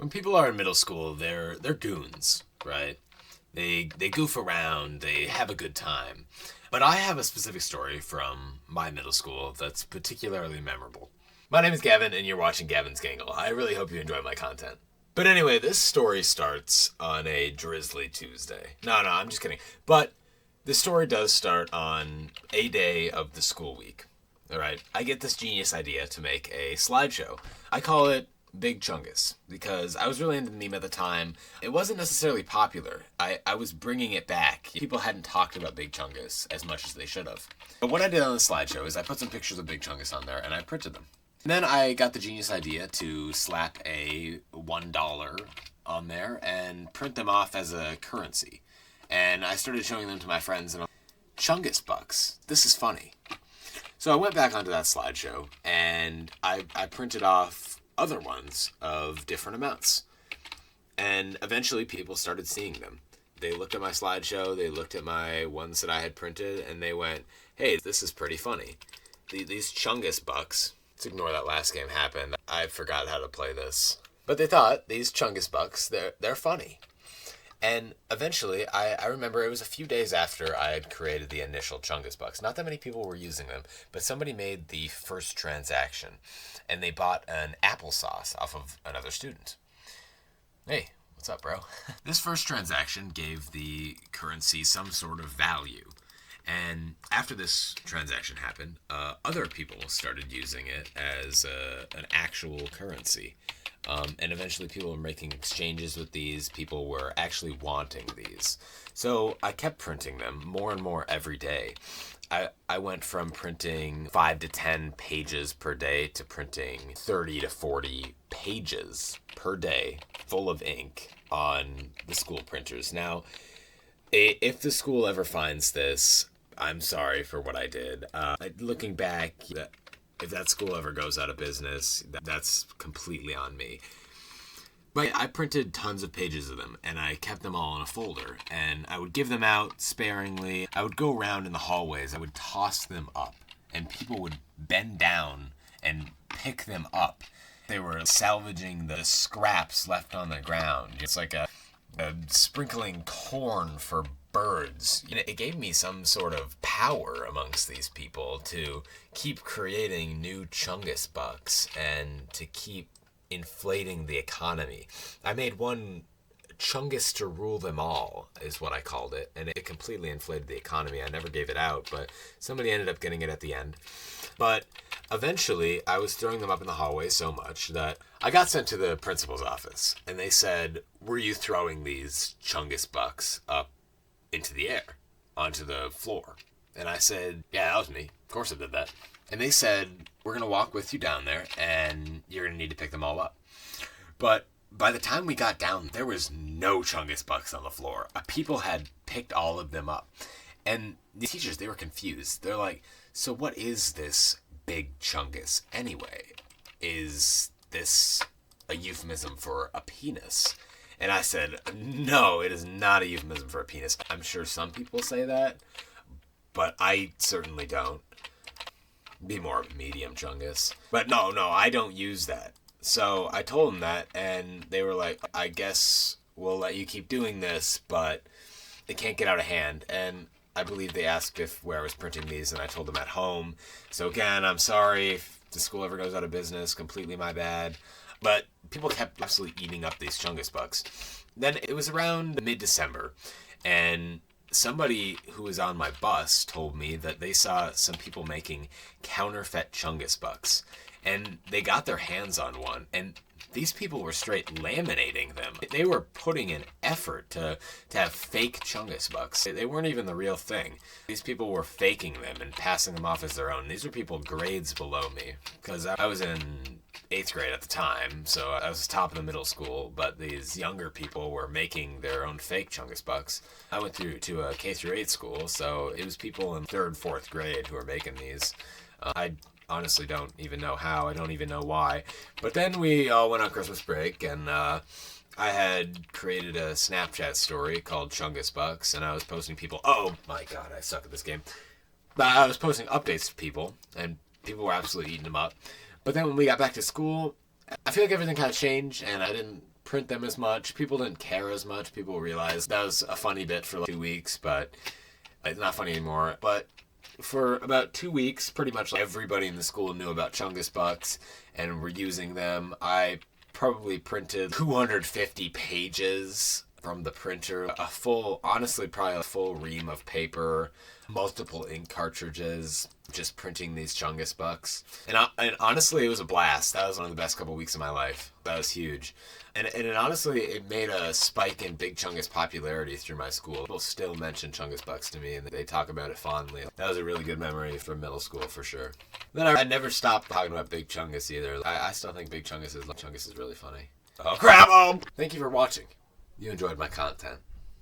When people are in middle school, they're goons, right? They goof around, they have a good time. But I have a specific story from my middle school that's particularly memorable. My name is Gavin, and you're watching Gavin's Gangle. I really hope you enjoy my content. But anyway, this story starts on a drizzly Tuesday. No, I'm just kidding. But the story does start on a day of the school week. All right, I get this genius idea to make a slideshow. I call it Big Chungus because I was really into the meme at the time. It wasn't necessarily popular. I was bringing it back. People hadn't talked about Big Chungus as much as they should have. But what I did on the slideshow is I put some pictures of Big Chungus on there and I printed them. And then I got the genius idea to slap a $1 on there and print them off as a currency. And I started showing them to my friends and I'm like, Chungus bucks. This is funny. So I went back onto that slideshow and I printed off other ones of different amounts. And eventually people started seeing them. They looked at my slideshow, they looked at my ones that I had printed, and they went, hey, this is pretty funny. These Chungus bucks, let's ignore that last game happened. I forgot how to play this. But they thought, these Chungus bucks, they're funny. And eventually, I remember it was a few days after I had created the initial Chungus bucks. Not that many people were using them, but somebody made the first transaction, and they bought an applesauce off of another student. Hey, what's up, bro? This first transaction gave the currency some sort of value. And after this transaction happened, other people started using it as an actual currency. And eventually people were making exchanges with these. People were actually wanting these. So I kept printing them more and more every day. I went from printing 5 to 10 pages per day to printing 30 to 40 pages per day full of ink on the school printers. Now, if the school ever finds this, I'm sorry for what I did. Looking back, if that school ever goes out of business, that's completely on me. But I printed tons of pages of them, and I kept them all in a folder, and I would give them out sparingly. I would go around in the hallways. I would toss them up, and people would bend down and pick them up. They were salvaging the scraps left on the ground. It's like a sprinkling corn for birds. It gave me some sort of power amongst these people to keep creating new Chungus bucks and to keep inflating the economy. I made one Chungus to rule them all, is what I called it, and it completely inflated the economy. I never gave it out, but somebody ended up getting it at the end. But eventually, I was throwing them up in the hallway so much that I got sent to the principal's office, and they said, were you throwing these Chungus bucks up into the air, onto the floor? And I said, yeah, that was me. Of course I did that. And they said, we're going to walk with you down there, and you're going to need to pick them all up. But by the time we got down, there was no Chungus bucks on the floor. People had picked all of them up. And the teachers, they were confused. They're like, so what is this Big Chungus anyway? Is this a euphemism for a penis? And I said, no, it is not a euphemism for a penis. I'm sure some people say that, but I certainly don't. Be more medium Chungus. But no, I don't use that. So I told them that, and they were like, I guess we'll let you keep doing this, but it can't get out of hand. And I believe they asked where I was printing these, and I told them at home. So again, I'm sorry if the school ever goes out of business. Completely my bad. But people kept absolutely eating up these Chungus bucks. Then it was around mid-December, and somebody who was on my bus told me that they saw some people making counterfeit Chungus bucks, and they got their hands on one, and these people were straight laminating them. They were putting in effort to have fake Chungus bucks. They weren't even the real thing. These people were faking them and passing them off as their own. These were people grades below me, because I was in 8th grade at the time, so I was top of the middle school, but these younger people were making their own fake Chungus bucks. I went through to a K through 8 school, so it was people in 3rd, 4th grade who were making these. I honestly don't even know how. I don't even know why. But then we all went on Christmas break, and I had created a Snapchat story called Chungus Bucks, and I was posting people. Oh my god, I suck at this game. I was posting updates to people, and people were absolutely eating them up. But then when we got back to school, I feel like everything kind of changed, and I didn't print them as much. People didn't care as much. People realized that was a funny bit for like 2 weeks, but it's not funny anymore. But for about 2 weeks, pretty much everybody in the school knew about Chungus Bucks and were using them. I probably printed 250 pages from the printer, honestly, probably a full ream of paper, multiple ink cartridges, just printing these Chungus Bucks. And honestly, it was a blast. That was one of the best couple weeks of my life. That was huge. And honestly, it made a spike in Big Chungus popularity through my school. People still mention Chungus Bucks to me, and they talk about it fondly. That was a really good memory from middle school, for sure. Then I never stopped talking about Big Chungus either. I still think Big Chungus is really funny. Oh, crap! Thank you for watching. You enjoyed my content.